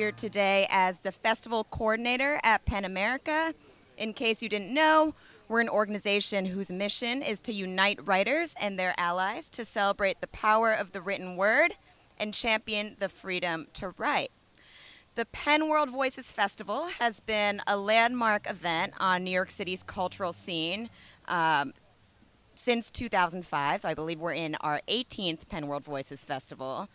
here today as the festival coordinator at PEN America. In case you didn't know, we're an organization whose mission is to unite writers and their allies to celebrate the power of the written word and champion the freedom to write. The PEN World Voices Festival has been a landmark event on New York City's cultural scene since 2005, so I believe we're in our 18th PEN World Voices Festival.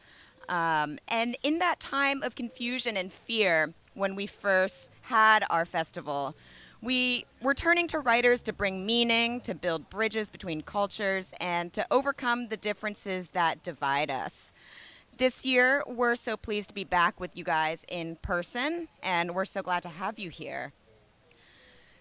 And in that time of confusion and fear, when we first had our festival, we were turning to writers to bring meaning, to build bridges between cultures, and to overcome the differences that divide us. This year, we're so pleased to be back with you guys in person, and we're so glad to have you here.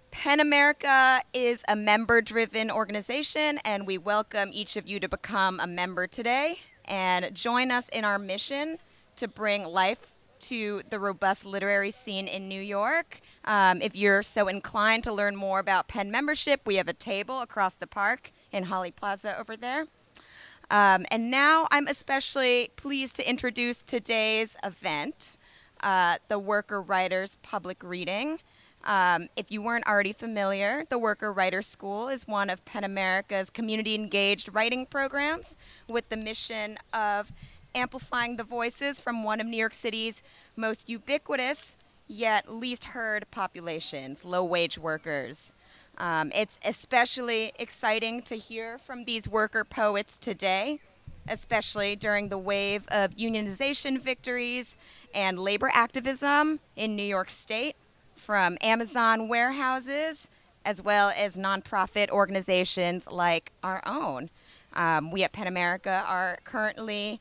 PEN America is a member-driven organization, and we welcome each of you to become a member today and join us in our mission to bring life to the robust literary scene in New York. If you're so inclined to learn more about PEN membership, we have a table across the park in Holly Plaza over there. And now I'm especially pleased to introduce today's event, the Worker Writers Public Reading. If you weren't already familiar, the Worker Writers School is one of PEN America's community-engaged writing programs with the mission of amplifying the voices from one of New York City's most ubiquitous yet least heard populations, low-wage workers. It's especially exciting to hear from these worker poets today, especially during the wave of unionization victories and labor activism in New York State, from Amazon warehouses as well as nonprofit organizations like our own. We at PEN America are currently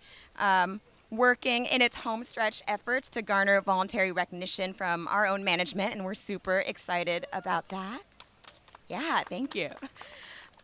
working in its homestretch efforts to garner voluntary recognition from our own management, and we're super excited about that. Yeah, thank you.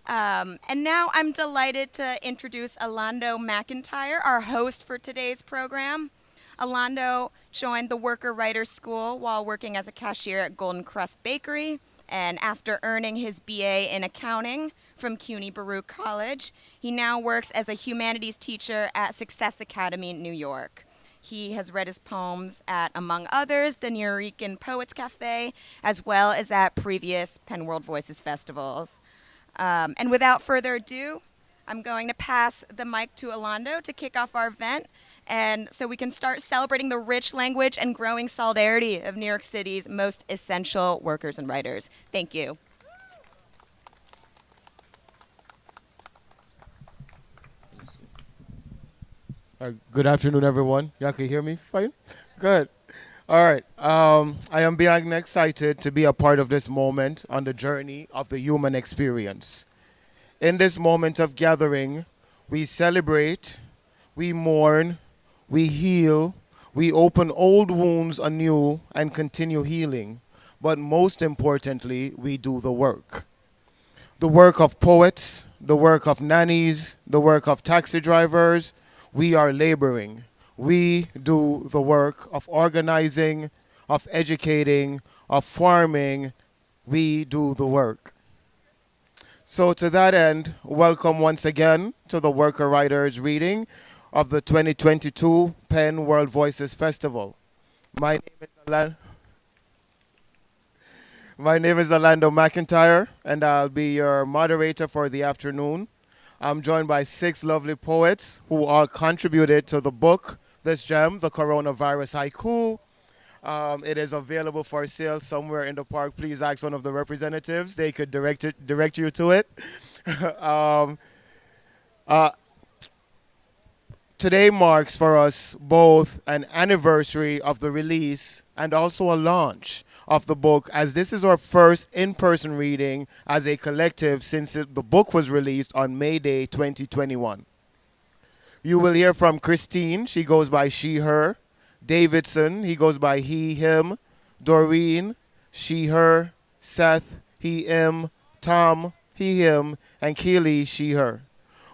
And now I'm delighted to introduce Alando McIntyre, our host for today's program. Alando joined the Worker Writers School while working as a cashier at Golden Crust Bakery, and after earning his BA in accounting from CUNY Baruch College, he now works as a humanities teacher at Success Academy in New York. He has read his poems at, among others, the Nuyorican Poets Cafe, as well as at previous PEN World Voices festivals. And without further ado, I'm going to pass the mic to Alando to kick off our event, and so we can start celebrating the rich language and growing solidarity of New York City's most essential workers and writers. Thank you. Good afternoon, everyone. Y'all can hear me fine? Good. All right. I am beyond excited to be a part of this moment on the journey of the human experience. In this moment of gathering, we celebrate, we mourn, we heal, we open old wounds anew and continue healing. But most importantly, we do the work. The work of poets, the work of nannies, the work of taxi drivers. We are laboring. We do the work of organizing, of educating, of farming. We do the work. So to that end, welcome once again to the Worker Writers reading of the 2022 PEN World Voices Festival. My name is Alando McIntyre, and I'll be your moderator for the afternoon. I'm joined by 6 lovely poets who all contributed to the book, this gem, The Coronavirus Haiku. It is available for sale somewhere in the park. Please ask one of the representatives. They could direct you to it. Today marks for us both an anniversary of the release and also a launch of the book, as this is our first in-person reading as a collective since the book was released on May Day 2021. You will hear from Christine, she goes by she, her. Davidson, he goes by he, him. Doreen, she, her. Seth, he, him. Tom, he, him. And Keely, she, her.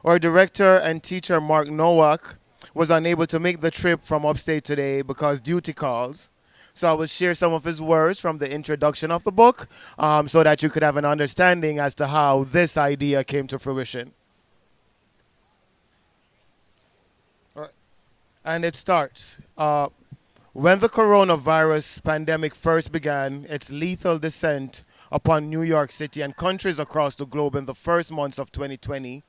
Our director and teacher, Mark Nowak, was unable to make the trip from upstate today because duty calls. So I will share some of his words from the introduction of the book so that you could have an understanding as to how this idea came to fruition. All right. And it starts. When the coronavirus pandemic first began its lethal descent upon New York City and countries across the globe in the first months of 2020,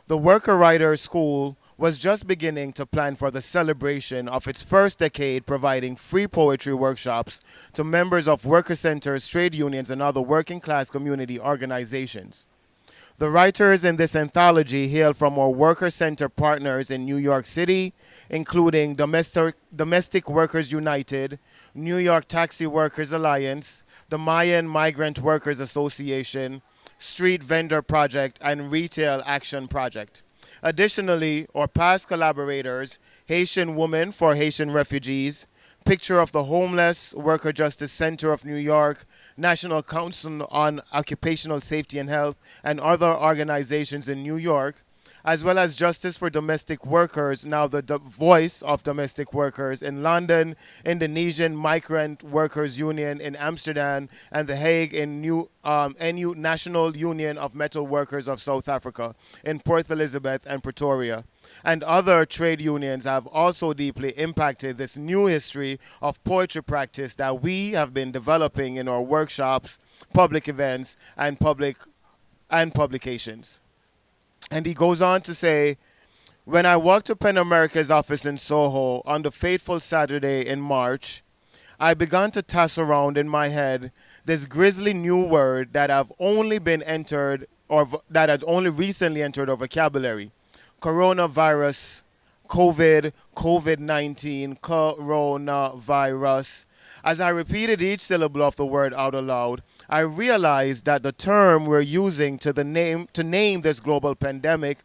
the Worker Writer School was just beginning to plan for the celebration of its first decade, providing free poetry workshops to members of worker centers, trade unions, and other working class community organizations. The writers in this anthology hail from our worker center partners in New York City, including Domestic Workers United, New York Taxi Workers Alliance, the Mayan Migrant Workers Association, Street Vendor Project, and Retail Action Project. Additionally, our past collaborators, Haitian Women for Haitian Refugees, Picture of the Homeless, Worker Justice Center of New York, National Council on Occupational Safety and Health, and other organizations in New York, as well as Justice for Domestic Workers, now the Voice of Domestic Workers in London, Indonesian Migrant Workers Union in Amsterdam, and The Hague in NU National Union of Metal Workers of South Africa in Port Elizabeth and Pretoria. And other trade unions have also deeply impacted this new history of poetry practice that we have been developing in our workshops, public events, and publications. And he goes on to say, when I walked to PEN America's office in Soho on the fateful Saturday in March, I began to toss around in my head this grisly new word that have only been entered or that has only recently entered our vocabulary. Coronavirus, COVID-19, coronavirus. As I repeated each syllable of the word out aloud, I realized that the term we're using to name this global pandemic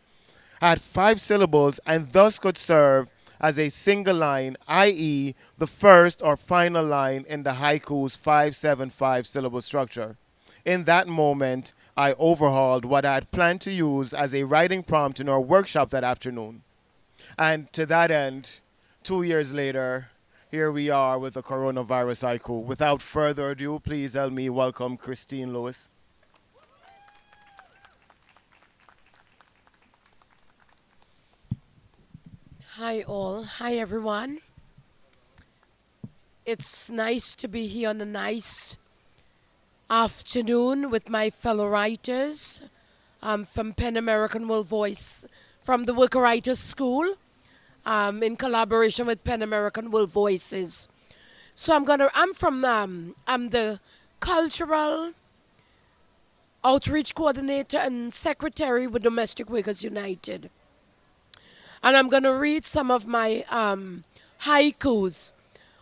had 5 syllables and thus could serve as a single line, i.e., the first or final line in the haiku's 575 syllable structure. In that moment, I overhauled what I had planned to use as a writing prompt in our workshop that afternoon. And to that end, 2 years later, here we are with the coronavirus haiku. Without further ado, please help me welcome Christine Lewis. Hi all. Hi everyone. It's nice to be here on a nice afternoon with my fellow writers from PEN American World Voice, from the Worker Writers School, in collaboration with PEN American World Voices. So I'm the cultural outreach coordinator and secretary with Domestic Workers United. And I'm going to read some of my haikus,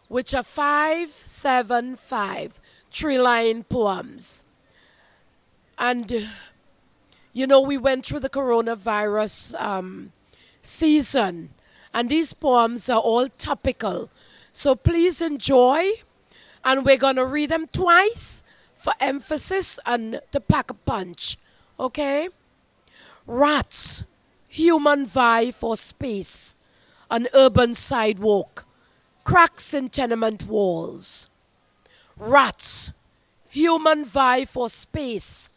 which are 575 3-line poems. And, we went through the coronavirus season, and these poems are all topical. So please enjoy, and we're going to read them twice for emphasis and to pack a punch. Okay? Rats, human vie for space, an urban sidewalk, cracks in tenement walls. Rats, human vie for space,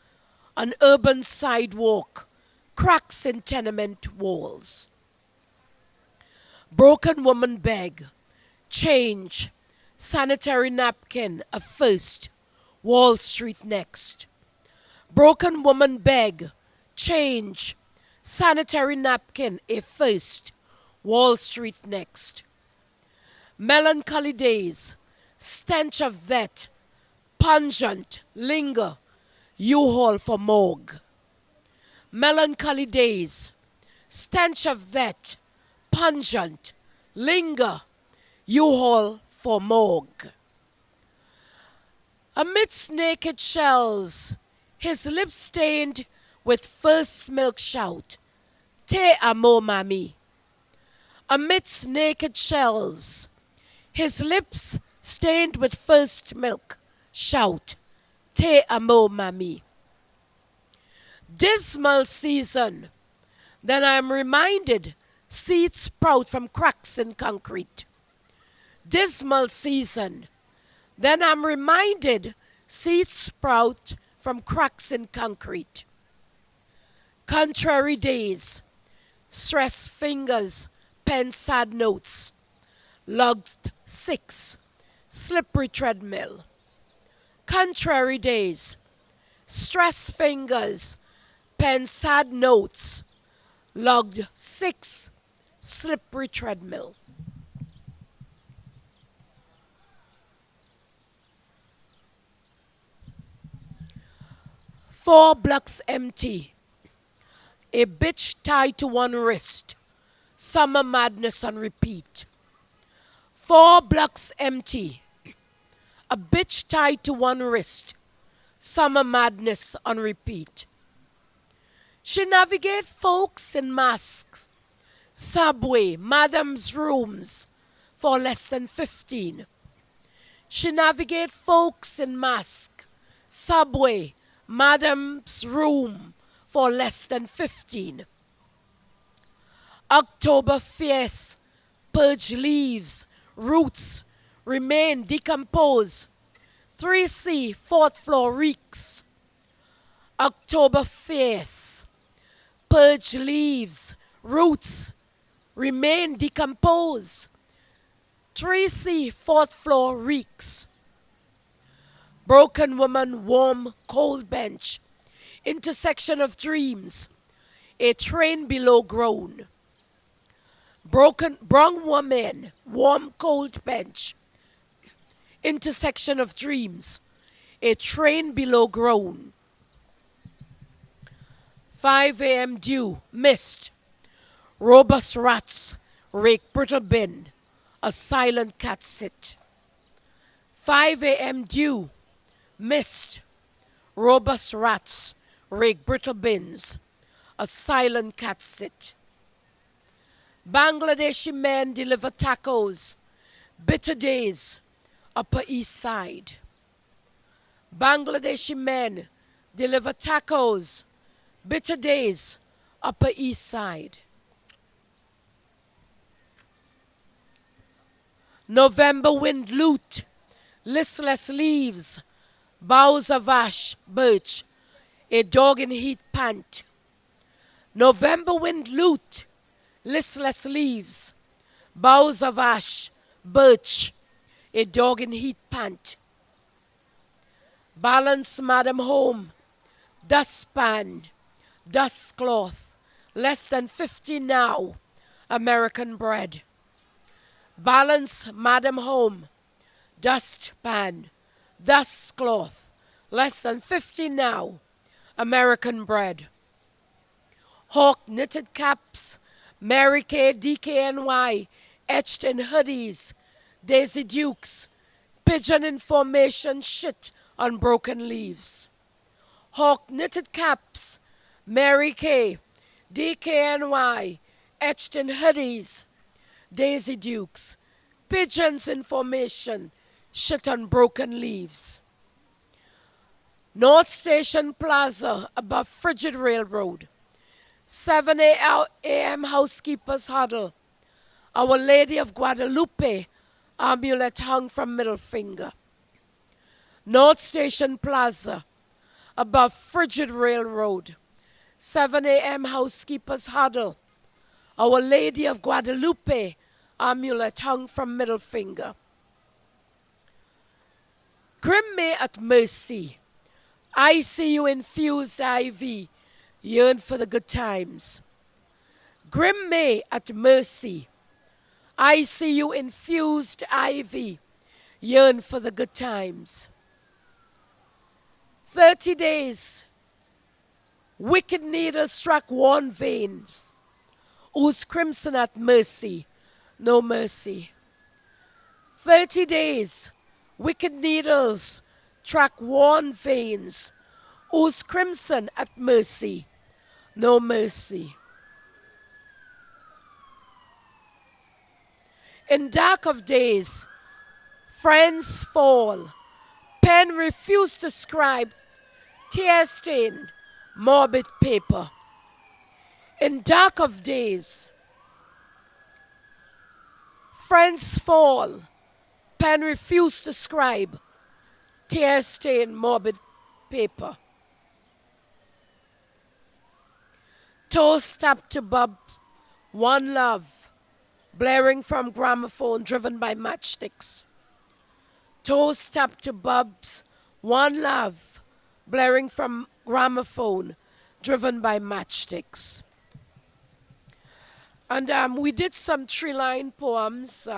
an urban sidewalk, cracks in tenement walls. Broken woman beg, change, sanitary napkin, a first, Wall Street next. Broken woman beg, change, sanitary napkin, a first, Wall Street next. Melancholy days, stench of vet, pungent, linger, U-Haul for morgue. Melancholy days, stench of vet, pungent, linger, U-Haul for morgue. Amidst naked shelves, his lips stained with first milk shout, Te amo, mami. Amidst naked shelves, his lips stained with first milk shout, Te amo, mami. Dismal season, then I am reminded seeds sprout from cracks in concrete. Dismal season, then I'm reminded seeds sprout from cracks in concrete. Contrary days, stressed fingers pen sad notes, logged 6, slippery treadmill. Contrary days, stress fingers, pen sad notes, logged 6, slippery treadmill. Four blocks empty, a bitch tied to one wrist, summer madness on repeat. 4 blocks empty, a bitch tied to one wrist, summer madness on repeat. She navigate folks in masks, subway, madam's rooms for less than 15. She navigate folks in mask, subway, madam's room for less than 15. October fierce, purge leaves, roots, remain decomposed. 3C, 4th floor reeks. October fierce, purge leaves, roots, remain decomposed. 3C, 4th floor reeks. Broken woman, warm, cold bench. Intersection of dreams. A train below groan. Brown woman, warm, cold bench. Intersection of dreams. A train below groan. 5 a.m. dew, mist. Robust rats, rake brittle bin. A silent cat sit. 5 a.m. dew, mist. Robust rats, rake brittle bins. A silent cat sit. Bangladeshi men deliver tacos. Bitter days, Upper East Side. Bangladeshi men deliver tacos. Bitter days, Upper East Side. November wind loot, listless leaves, boughs of ash, birch, a dog in heat pant. November wind loot, listless leaves, boughs of ash, birch, a dog in heat pant. Balance madam home, dustpan, dust cloth, less than 50 now, American bread. Balance madam home, dustpan, dust cloth, less than 50 now, American bread. Hawk knitted caps, Mary Kay, DKNY, etched in hoodies, Daisy Dukes, pigeon information shit on broken leaves. Hawk knitted caps, Mary Kay, DKNY, etched in hoodies, Daisy Dukes, pigeons information shit on broken leaves. North Station Plaza above Frigid Railroad. 7 a.m. housekeepers huddle. Our Lady of Guadalupe amulet hung from middle finger. North Station Plaza above Frigid Railroad. 7 a.m. housekeepers huddle. Our Lady of Guadalupe amulet hung from middle finger. Grim May at Mercy. ICU infused IV. Yearn for the good times. Grim May at Mercy. ICU infused IV. Yearn for the good times. 30 days. Wicked needles struck worn veins. Ooze crimson at mercy. No mercy. 30 days. Wicked needles struck worn veins. Ooze crimson at mercy. No mercy. In dark of days, friends fall. Pen refused to scribe. Tear stain, morbid paper. In dark of days, friends fall. Pen refused to scribe. Tear stain, morbid paper. Toast up to Bob, one love, blaring from gramophone driven by matchsticks. Toes tapped to Bub's One Love, blaring from gramophone driven by matchsticks. And we did some three-line poems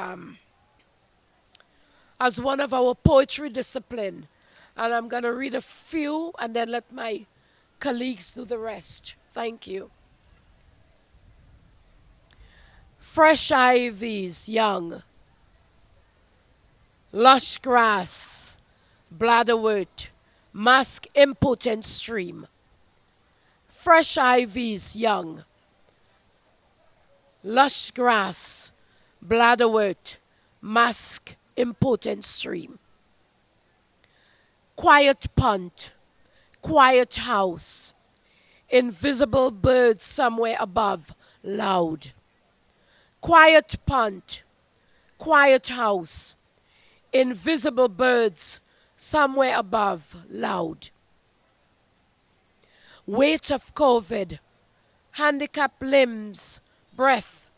as one of our poetry discipline. And I'm going to read a few and then let my colleagues do the rest. Thank you. Fresh ivies, young. Lush grass, bladderwort, mask impotent stream. Fresh ivies, young. Lush grass, bladderwort, mask impotent stream. Quiet punt, quiet house, invisible birds somewhere above, loud. Quiet punt, quiet house, invisible birds somewhere above, loud. Weight of COVID, handicapped limbs, breath,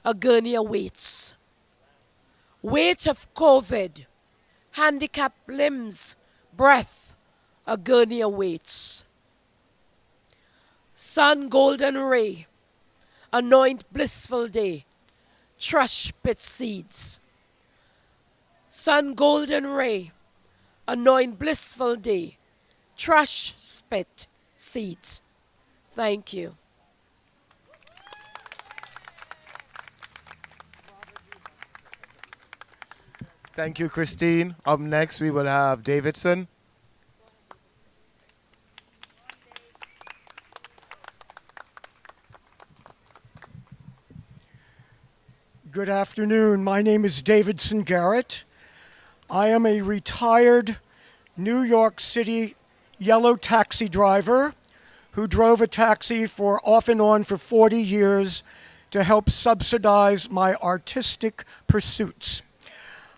a gurney awaits. Weight of COVID, handicapped limbs, breath, a gurney awaits. Sun golden ray, anoint blissful day, thrush pit seeds. Sun golden ray, anoint blissful day, thrush spit seeds. Thank you. Thank you, Christine. Up next, we will have Davidson. Good afternoon. My name is Davidson Garrett. I am a retired New York City yellow taxi driver who drove a taxi for off and on for 40 years to help subsidize my artistic pursuits.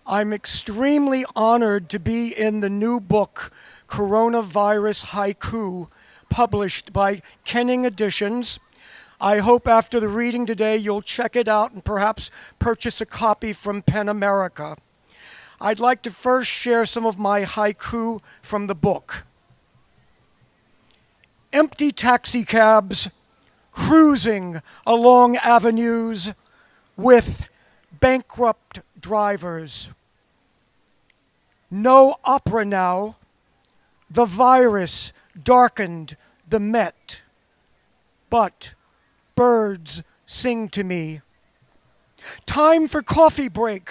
I'm extremely honored to be in the new book, Coronavirus Haiku, published by Kenning Editions. I hope after the reading today you'll check it out and perhaps purchase a copy from PEN America. I'd like to first share some of my haiku from the book. Empty taxicabs cruising along avenues with bankrupt drivers. No opera now. The virus darkened the Met. But birds sing to me. Time for coffee break.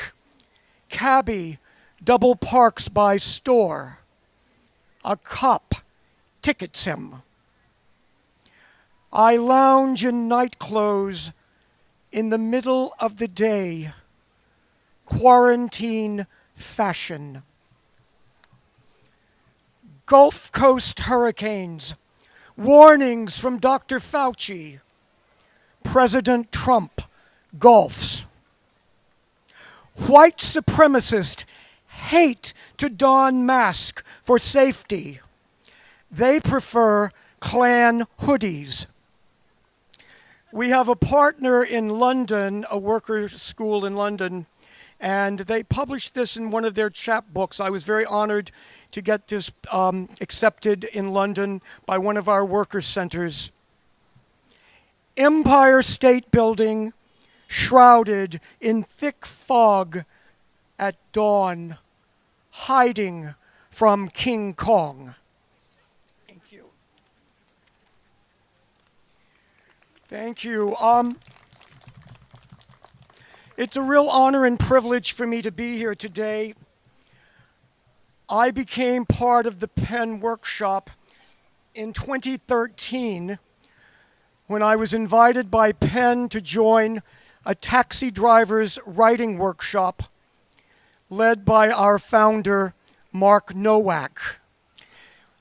Cabbie double parks by store. A cop tickets him. I lounge in night clothes in the middle of the day. Quarantine fashion. Gulf Coast hurricanes. Warnings from Dr. Fauci. President Trump golfs. White supremacists hate to don mask for safety. They prefer Klan hoodies. We have a partner in London, a worker school in London, and they published this in one of their chapbooks. I was very honored to get this accepted in London by one of our worker centers. Empire State Building shrouded in thick fog at dawn, hiding from King Kong. Thank you. Thank you. It's a real honor and privilege for me to be here today. I became part of the PEN workshop in 2013 when I was invited by PEN to join a taxi driver's writing workshop led by our founder, Mark Nowak.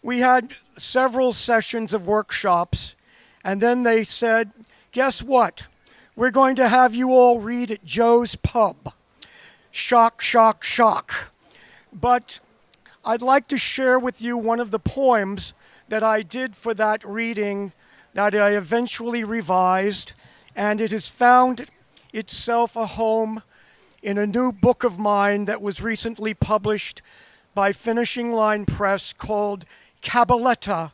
We had several sessions of workshops, and then they said, guess what? We're going to have you all read at Joe's Pub. Shock, shock, shock. But I'd like to share with you one of the poems that I did for that reading that I eventually revised, and it is found itself a home in a new book of mine that was recently published by Finishing Line Press called Cabaletta,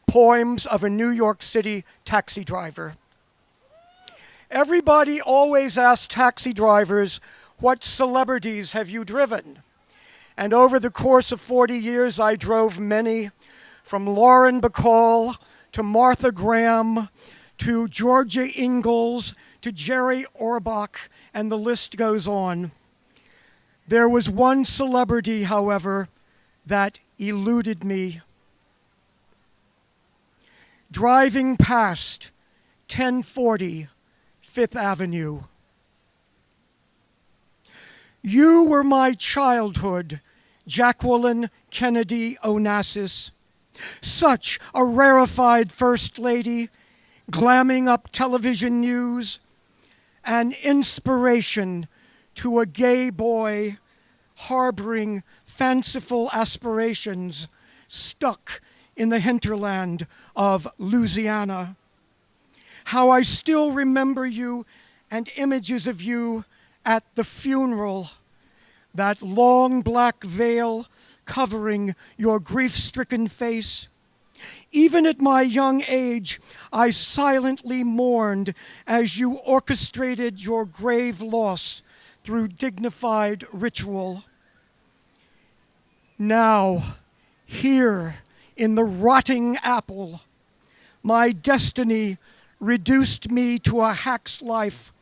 Poems of a New York City Taxi Driver. Everybody always asks taxi drivers, what celebrities have you driven? And over the course of 40 years, I drove many, from Lauren Bacall to Martha Graham to Georgia Ingalls to Jerry Orbach, and the list goes on. There was one celebrity, however, that eluded me. Driving past 1040 Fifth Avenue. You were my childhood, Jacqueline Kennedy Onassis, such a rarefied First Lady, glamming up television news, an inspiration to a gay boy harboring fanciful aspirations stuck in the hinterland of Louisiana. How I still remember you and images of you at the funeral, that long black veil covering your grief-stricken face. Even at my young age, I silently mourned as you orchestrated your grave loss through dignified ritual. Now, here in the rotting apple, my destiny reduced me to a hack's life,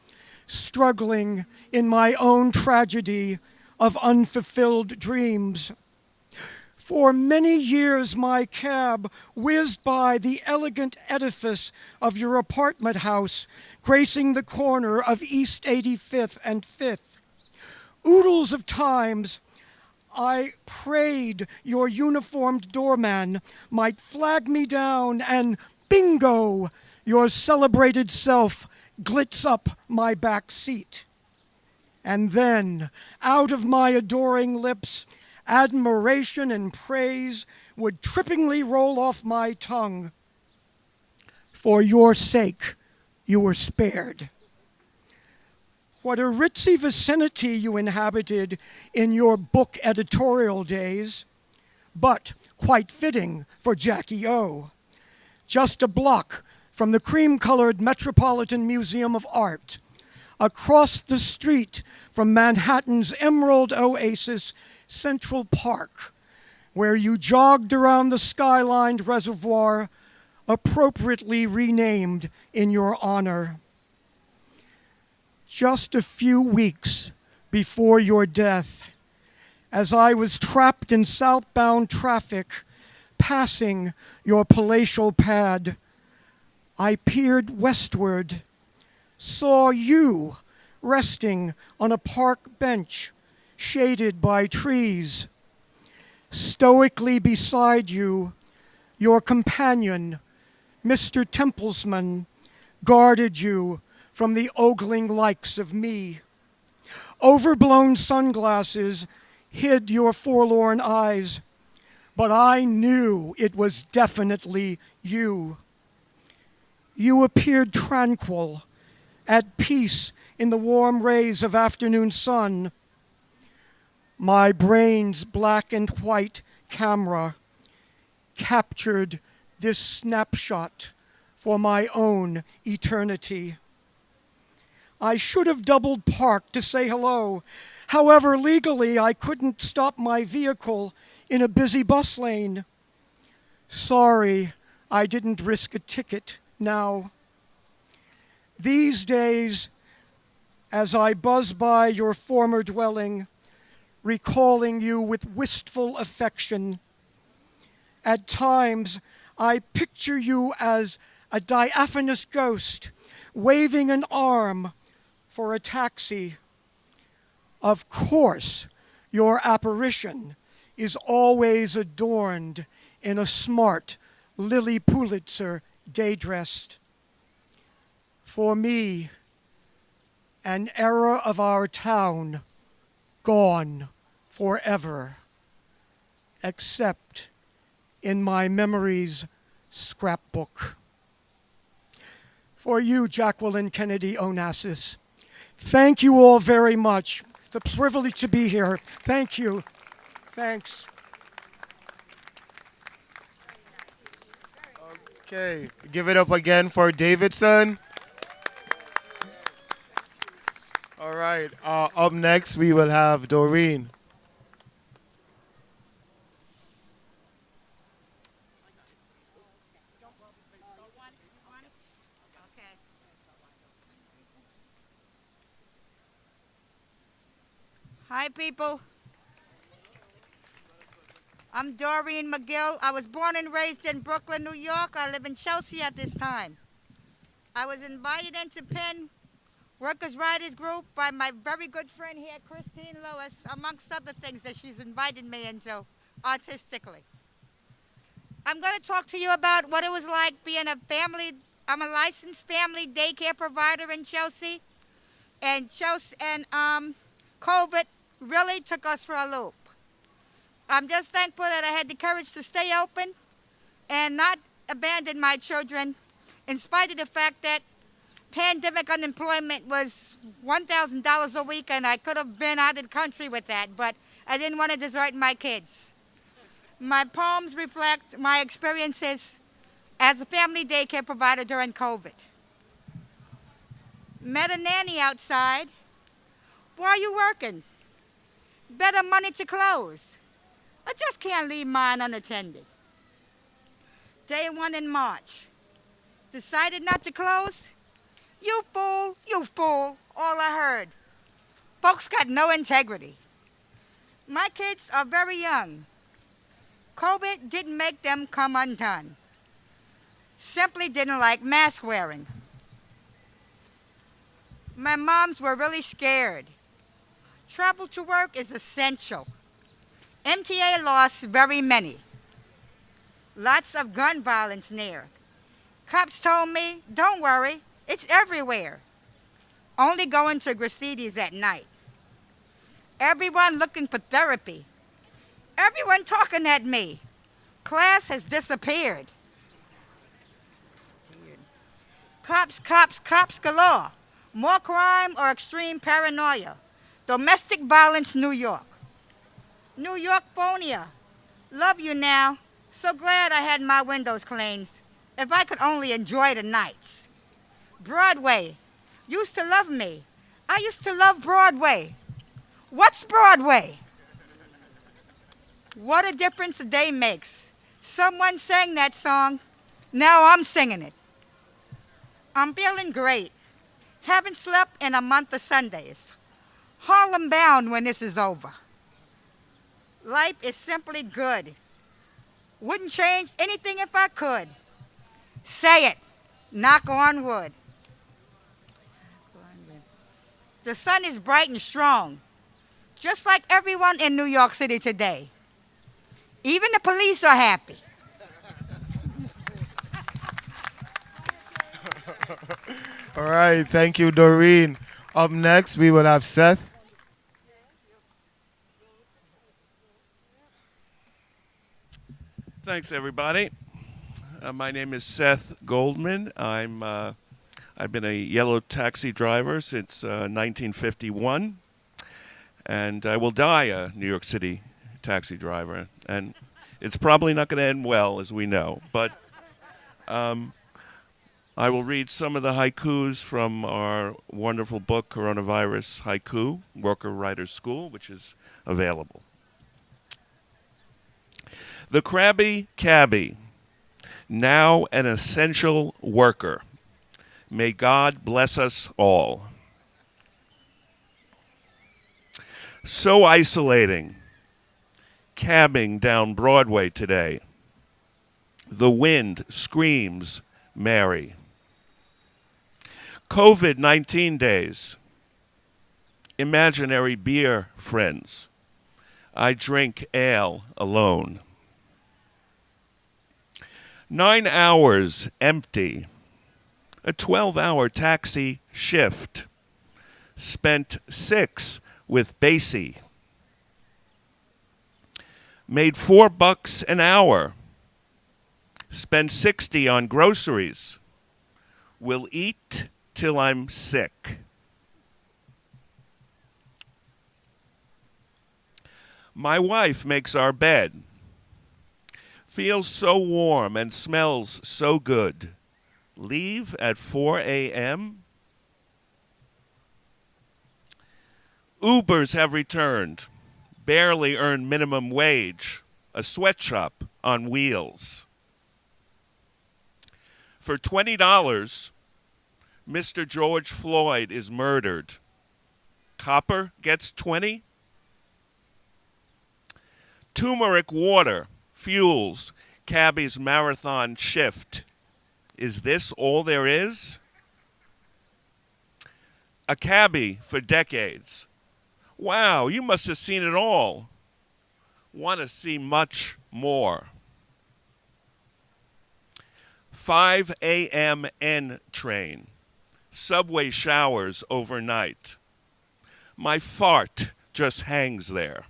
struggling in my own tragedy of unfulfilled dreams. For many years, my cab whizzed by the elegant edifice of your apartment house, gracing the corner of East 85th and 5th. Oodles of times, I prayed your uniformed doorman might flag me down and bingo, your celebrated self glitz up my back seat. And then, out of my adoring lips, admiration and praise would trippingly roll off my tongue. For your sake, you were spared. What a ritzy vicinity you inhabited in your book editorial days, but quite fitting for Jackie O. Just a block from the cream-colored Metropolitan Museum of Art, across the street from Manhattan's Emerald Oasis, Central Park, where you jogged around the skylined reservoir, appropriately renamed in your honor. Just a few weeks before your death, as I was trapped in southbound traffic, passing your palatial pad, I peered westward, saw you resting on a park bench shaded by trees. Stoically beside you, your companion, Mr. Templesman, guarded you from the ogling likes of me. Overblown sunglasses hid your forlorn eyes, but I knew it was definitely you. You appeared tranquil, at peace in the warm rays of afternoon sun. My brain's black and white camera captured this snapshot for my own eternity. I should have doubled park to say hello. However, legally, I couldn't stop my vehicle in a busy bus lane. Sorry, I didn't risk a ticket now. These days, as I buzz by your former dwelling, recalling you with wistful affection, at times I picture you as a diaphanous ghost waving an arm for a taxi. Of course, your apparition is always adorned in a smart Lily Pulitzer day dress. For me, an era of our town gone forever, except in my memory's scrapbook. For you, Jacqueline Kennedy Onassis, Thank you all very much. It's a privilege to be here. Thank you. Thanks. Okay, give it up again for Davidson. All right, up next we will have Doreen. Hi, people. I'm Doreen McGill. I was born and raised in Brooklyn, New York. I live in Chelsea at this time. I was invited into Penn Workers' Writers Group by my very good friend here, Christine Lewis, amongst other things that she's invited me into artistically. I'm going to talk to you about what it was like being I'm a licensed family daycare provider in Chelsea. And COVID really took us for a loop. I'm just thankful that I had the courage to stay open and not abandon my children in spite of the fact that pandemic unemployment was $1,000 a week and I could have been out of the country with that, but I didn't want to desert my kids. My poems reflect my experiences as a family daycare provider during COVID. Met a nanny outside. Why are you working? Better money to close. I just can't leave mine unattended. Day 1 in March. Decided not to close? You fool, all I heard. Folks got no integrity. My kids are very young. COVID didn't make them come undone. Simply didn't like mask wearing. My moms were really scared. Travel to work is essential. MTA lost very many. Lots of gun violence near. Cops told me, don't worry, it's everywhere. Only going to Gracie's at night. Everyone looking for therapy. Everyone talking at me. Class has disappeared. Cops galore. More crime or extreme paranoia. Domestic violence, New York. New York phonia. Love you now. So glad I had my windows cleaned. If I could only enjoy the nights. Broadway. Used to love me. I used to love Broadway. What's Broadway? What a difference a day makes. Someone sang that song. Now I'm singing it. I'm feeling great. Haven't slept in a month of Sundays. Harlem bound when this is over. Life is simply good. Wouldn't change anything if I could. Say it. Knock on wood. The sun is bright and strong, just like everyone in New York City today. Even the police are happy. All right, thank you, Doreen. Up next, we will have Seth. Thanks, everybody. My name is Seth Goldman. I've been a yellow taxi driver since 1951, and I will die a New York City taxi driver. And it's probably not going to end well, as we know. But I will read some of the haikus from our wonderful book, Coronavirus Haiku, Worker Writers School, which is available. The crabby cabbie, now an essential worker. May God bless us all. So isolating, cabbing down Broadway today. The wind screams Mary. COVID-19 days, imaginary beer friends. I drink ale alone. 9 hours empty. A 12-hour taxi shift. Spent 6 with Basie. Made $4 an hour. Spend 60 on groceries. Will eat till I'm sick. My wife makes our bed. Feels so warm and smells so good. Leave at 4 a.m.? Ubers have returned. Barely earn minimum wage. A sweatshop on wheels. For $20, Mr. George Floyd is murdered. Copper gets 20? Turmeric water fuels cabbie's marathon shift. Is this all there is? A cabbie for decades. Wow, you must have seen it all. Want to see much more. 5 a.m. N train. Subway showers overnight. My fart just hangs there.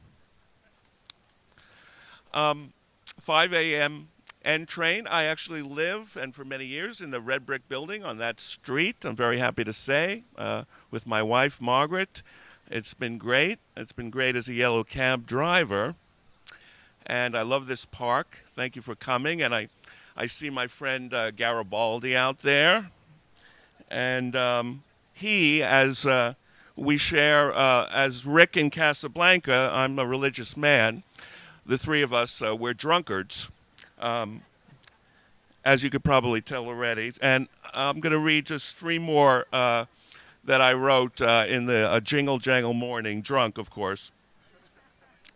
5 a.m. N train. I actually live, and for many years, in the red brick building on that street, I'm very happy to say, with my wife, Margaret. It's been great. It's been great as a yellow cab driver. And I love this park. Thank you for coming. And I see my friend Garibaldi out there. And he, as we share, as Rick in Casablanca, I'm a religious man. The three of us, we're drunkards, as you could probably tell already. And I'm going to read just three more that I wrote in the Jingle Jangle Morning, drunk, of course.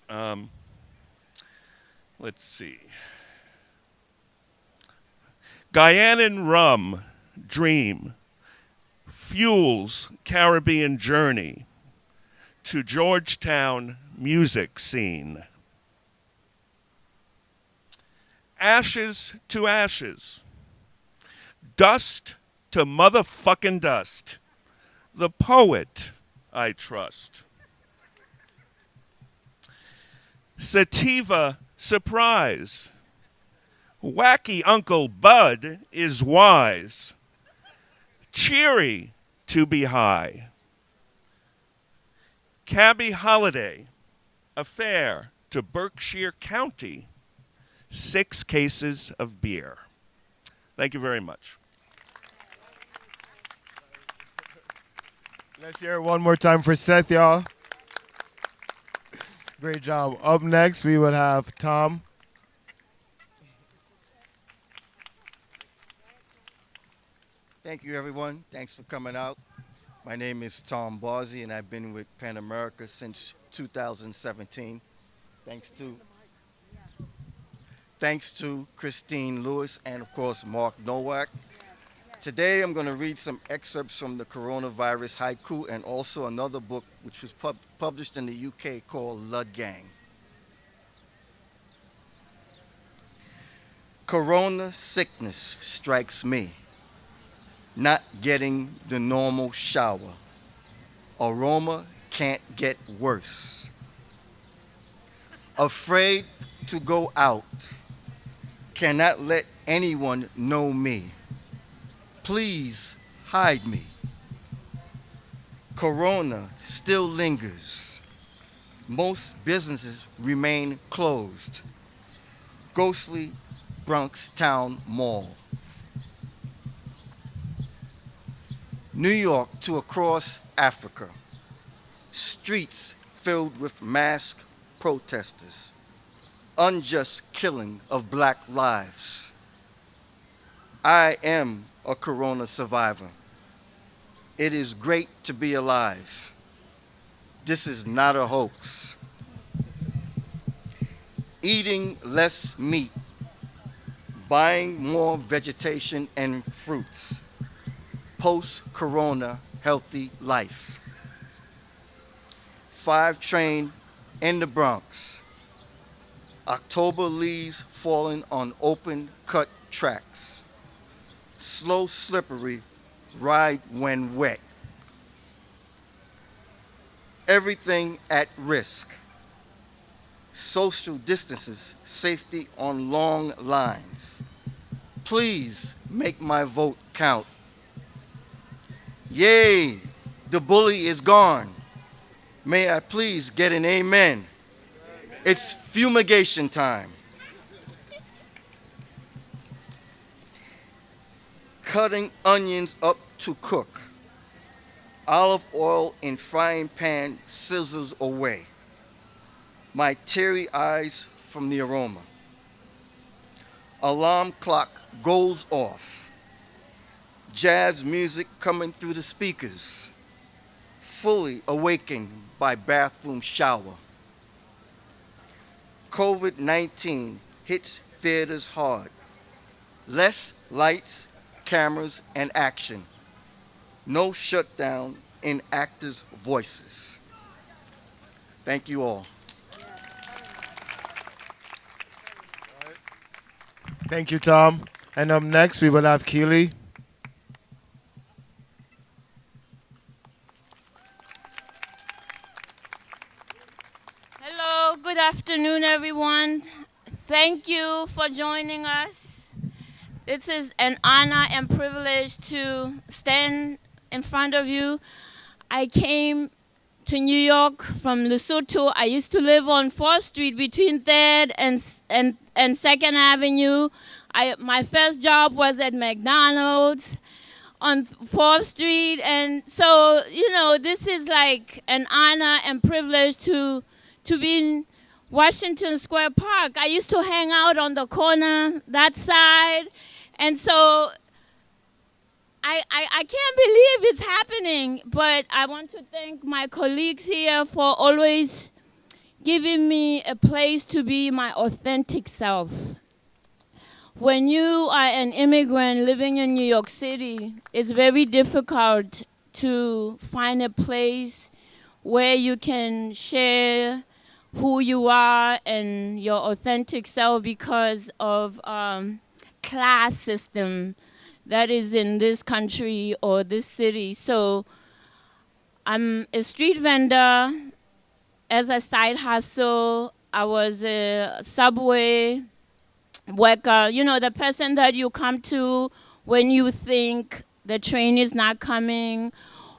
Let's see. Guyanan rum, dream, fuels Caribbean journey to Georgetown music scene. Ashes to ashes, dust to motherfucking dust. The poet I trust. Sativa surprise. Wacky Uncle Bud is wise. Cheery to be high. Cabbie holiday, affair to Berkshire County. 6 cases of beer. Thank you very much. Let's hear it one more time for Seth, y'all. Great job. Up next, we will have Tom. Thank you, everyone. Thanks for coming out. My name is Tom Bawsey, and I've been with PEN America since 2017. Thanks to Christine Lewis and, of course, Mark Nowak. Today, I'm going to read some excerpts from the Coronavirus Haiku and also another book which was published in the UK called Lud Gang. Corona sickness strikes me. Not getting the normal shower. Aroma can't get worse. Afraid to go out. Cannot let anyone know me. Please hide me. Corona still lingers. Most businesses remain closed. Ghostly Bronx Town Mall. New York to across Africa. Streets filled with masked protesters. Unjust killing of black lives. I am a corona survivor. It is great to be alive. This is not a hoax. Eating less meat. Buying more vegetation and fruits. Post-corona healthy life. 5 train in the Bronx. October leaves falling on open cut tracks. Slow slippery, ride when wet. Everything at risk. Social distances, safety on long lines. Please make my vote count. Yay, the bully is gone. May I please get an amen? It's fumigation time. Cutting onions up to cook. Olive oil in frying pan sizzles away. My teary eyes from the aroma. Alarm clock goes off. Jazz music coming through the speakers. Fully awakened by bathroom shower. COVID-19 hits theaters hard. Less lights, cameras, and action. No shutdown in actors' voices. Thank you all. Thank you, Tom. And up next, we will have Keely. Hello, good afternoon, everyone. Thank you for joining us. It is an honor and privilege to stand in front of you. I came to New York from Lesotho. I used to live on 4th Street between 3rd and 2nd Avenue. My first job was at McDonald's on 4th Street. And so, this is like an honor and privilege to be in Washington Square Park. I used to hang out on the corner, that side. And so I can't believe it's happening, but I want to thank my colleagues here for always giving me a place to be my authentic self. When you are an immigrant living in New York City, it's very difficult to find a place where you can share who you are and your authentic self because of class system that is in this country or this city. So I'm a street vendor. As a side hustle, I was a subway worker, the person that you come to when you think the train is not coming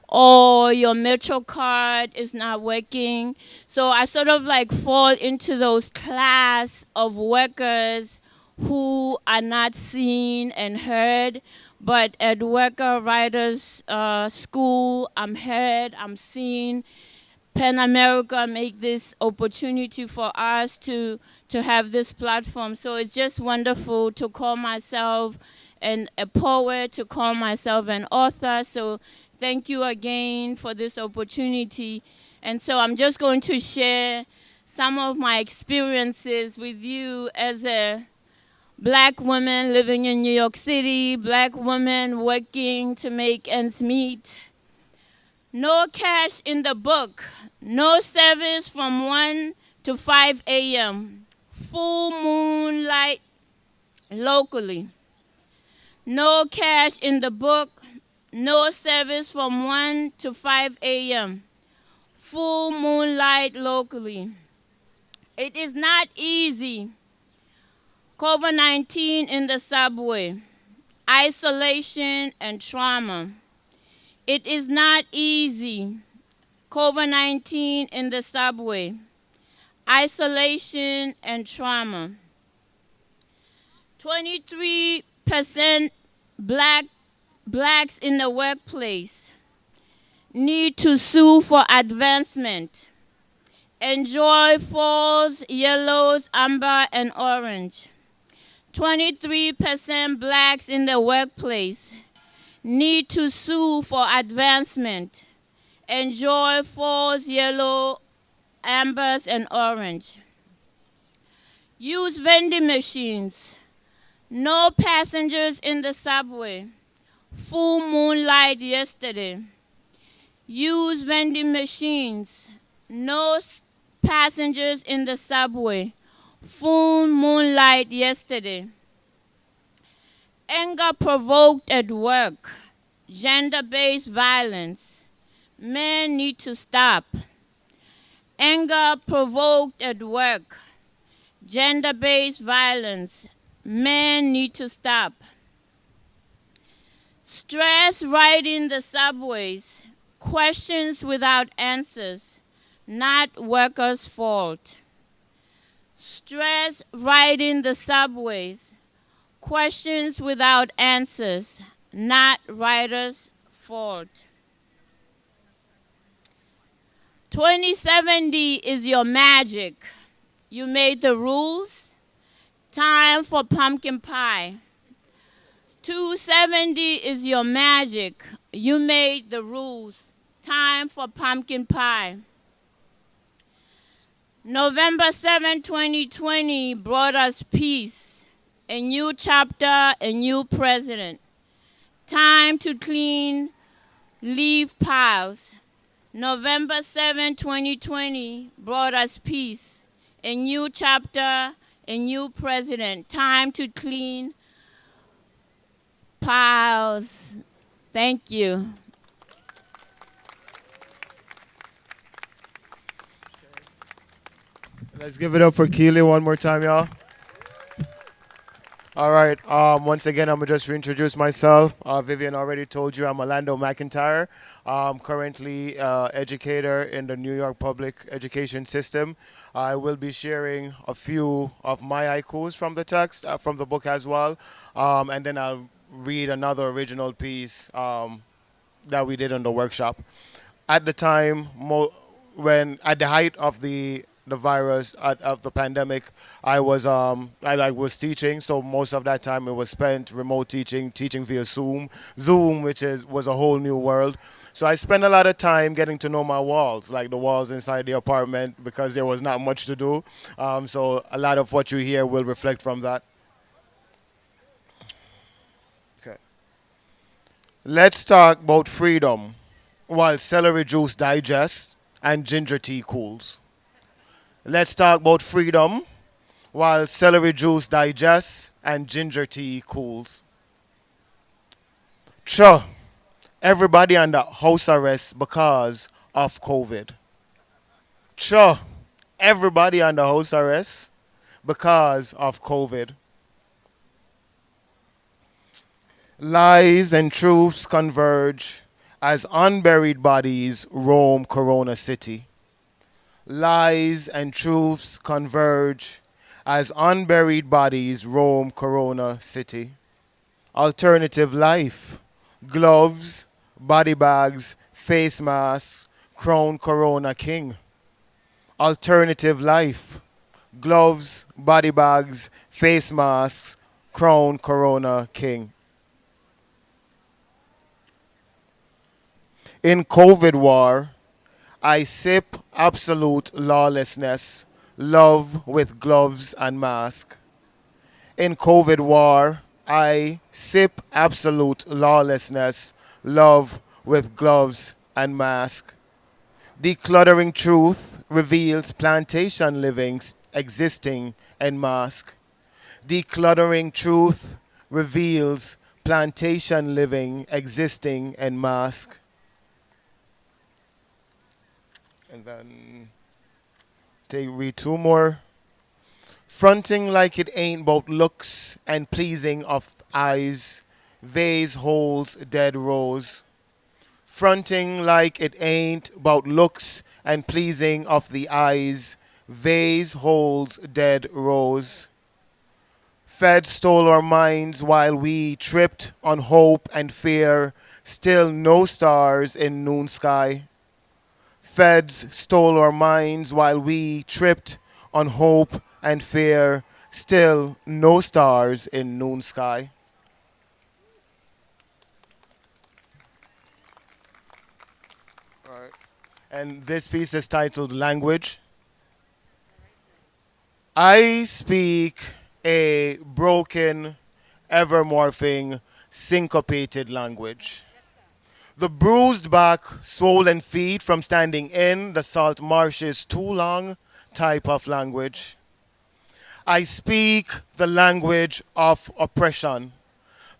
or your Metro card is not working. So I sort of like fall into those class of workers who are not seen and heard, but at Worker Writers School, I'm heard, I'm seen. PEN America make this opportunity for us to have this platform. So it's just wonderful to call myself a poet, to call myself an author. So thank you again for this opportunity. And so I'm just going to share some of my experiences with you as a Black woman living in New York City, Black woman working to make ends meet. No cash in the book, no service from 1 to 5 a.m., full moonlight locally. No cash in the book, no service from 1 to 5 a.m., full moonlight locally. It is not easy. COVID-19 in the subway, isolation and trauma. It is not easy. COVID-19 in the subway, isolation and trauma. 23% blacks in the workplace need to sue for advancement. Enjoy falls, yellows, amber, and orange. 23% blacks in the workplace need to sue for advancement. Enjoy falls, yellow, ambers, and orange. Use vending machines. No passengers in the subway. Full moonlight yesterday. Use vending machines. No passengers in the subway. Full moonlight yesterday. Anger provoked at work. Gender-based violence. Men need to stop. Anger provoked at work. Gender-based violence. Men need to stop. Stress riding the subways. Questions without answers. Not workers' fault. Stress riding the subways. Questions without answers. Not writer's fault. 2070 is your magic. You made the rules. Time for pumpkin pie. 270 is your magic. You made the rules. Time for pumpkin pie. November 7, 2020 brought us peace. A new chapter, a new president. Time to clean leave piles. November 7, 2020 brought us peace. A new chapter, a new president. Time to clean piles. Thank you. Let's give it up for Keely one more time, y'all. All right. Once again, I'm going to just reintroduce myself. Vivian already told you I'm Orlando McIntyre. I'm currently educator in the New York Public Education System. I will be sharing a few of my haikus from the text, from the book as well. And then I'll read another original piece that we did on the workshop. At the time, when at the height of the virus of the pandemic, I was was teaching, so most of that time it was spent remote teaching via Zoom, which was a whole new world. So I spent a lot of time getting to know my walls, like the walls inside the apartment, because there was not much to do. So a lot of what you hear will reflect from that. Okay. Let's talk about freedom while celery juice digests and ginger tea cools. Let's talk about freedom while celery juice digests and ginger tea cools. Sure, everybody under house arrest because of COVID. Sure, everybody under house arrest because of COVID. Lies and truths converge as unburied bodies roam Corona City. Lies and truths converge as unburied bodies roam Corona City. Alternative life, gloves, body bags, face masks, crown Corona King. Alternative life, gloves, body bags, face masks, crown Corona King. In COVID war, I sip absolute lawlessness, love with gloves and mask. In COVID war, I sip absolute lawlessness, love with gloves and mask. Decluttering truth reveals plantation livings existing en mask. Decluttering truth reveals plantation living existing en mask. And then read two more. Fronting like it ain't about looks and pleasing of eyes, vase holds dead rose. Fronting like it ain't about looks and pleasing of the eyes, vase holds dead rose. Fed stole our minds while we tripped on hope and fear, still no stars in noon sky. Feds stole our minds while we tripped on hope and fear, still no stars in noon sky. All right. And this piece is titled Language. I speak a broken, ever-morphing, syncopated language. The bruised back, swollen feet from standing in the salt marshes too long type of language. I speak the language of oppression,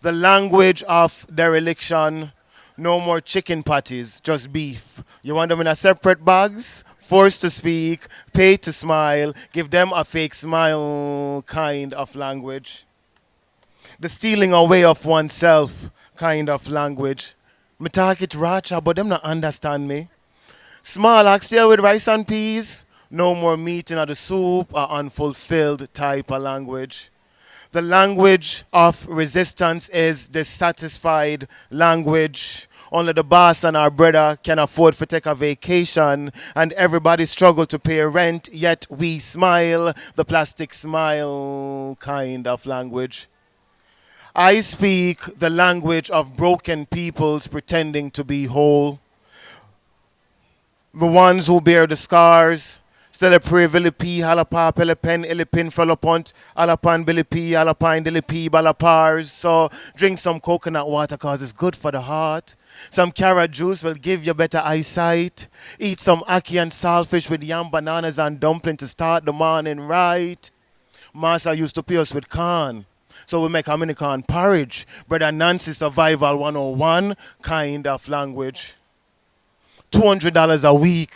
the language of dereliction. No more chicken patties, just beef. You want them in a separate bags? Forced to speak, paid to smile, give them a fake smile kind of language. The stealing away of oneself kind of language. Me talk it racha, but them not understand me. Small oxtail with rice and peas, No more meat in the soup, a unfulfilled type of language. The language of resistance is dissatisfied language. Only the boss and our brother can afford to take a vacation, and everybody struggle to pay rent, yet we smile, the plastic smile kind of language. I speak the language of broken peoples pretending to be whole. The ones who bear the scars. Celebrate Vilipi, Halapa, Pelepen, Ilipin, Felopont, Alapan, Bilipi, Alapine, Dilipi, Balapars. So drink some coconut water cause it's good for the heart. Some carrot juice will give you better eyesight. Eat some ackee and saltfish with yam, bananas and dumpling to start the morning right. Master used to pay us with corn. So we make a mini corn porridge. Brother Nancy Survival 101 kind of language. $200 a week.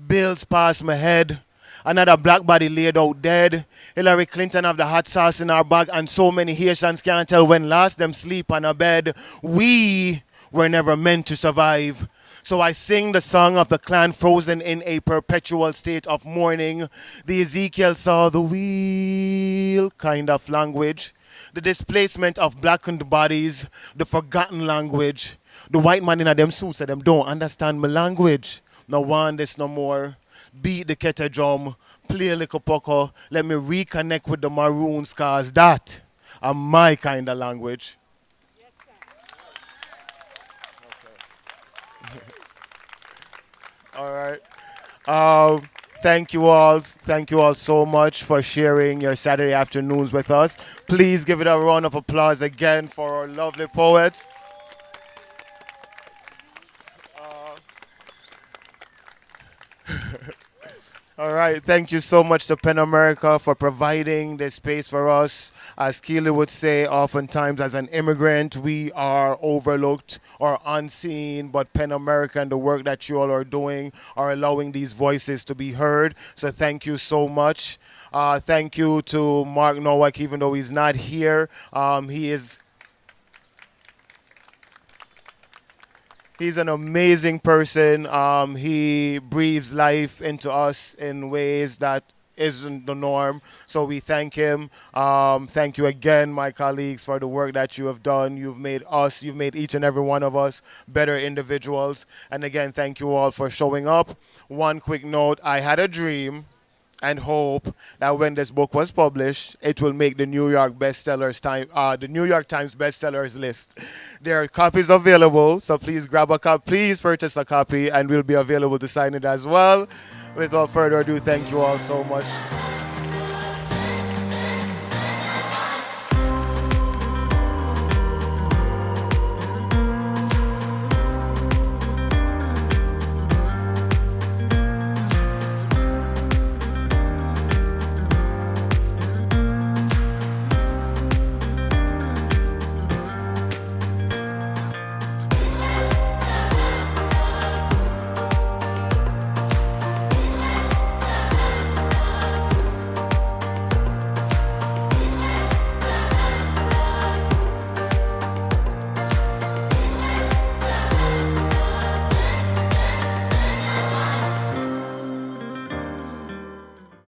Bills past my head. Another black body laid out dead. Hillary Clinton have the hot sauce in our bag, and so many Haitians can't tell when last them sleep on a bed. We were never meant to survive. So I sing the song of the clan frozen in a perpetual state of mourning. The Ezekiel saw the wheel kind of language. The displacement of blackened bodies. The forgotten language. The white man in them suits said them don't understand my language. No want this no more. Beat the kettle drum. Play a little poker. Let me reconnect with the maroons cause that are my kind of language. All right. Thank you all. Thank you all so much for sharing your Saturday afternoons with us. Please give it a round of applause again for our lovely poets. All right. Thank you so much to PEN America for providing this space for us. As Keely would say, oftentimes as an immigrant, we are overlooked or unseen, but PEN America and the work that you all are doing are allowing these voices to be heard. So thank you so much. Thank you to Mark Nowak, even though he's not here. He's an amazing person. He breathes life into us in ways that isn't the norm. So we thank him. Thank you again, my colleagues, for the work that you have done. You've made each and every one of us better individuals. And again, thank you all for showing up. One quick note, I had a dream and hope that when this book was published, it will make the New York the New York Times bestsellers list. There are copies available, so please grab a copy. Please purchase a copy, and we'll be available to sign it as well. Without further ado, thank you all so much.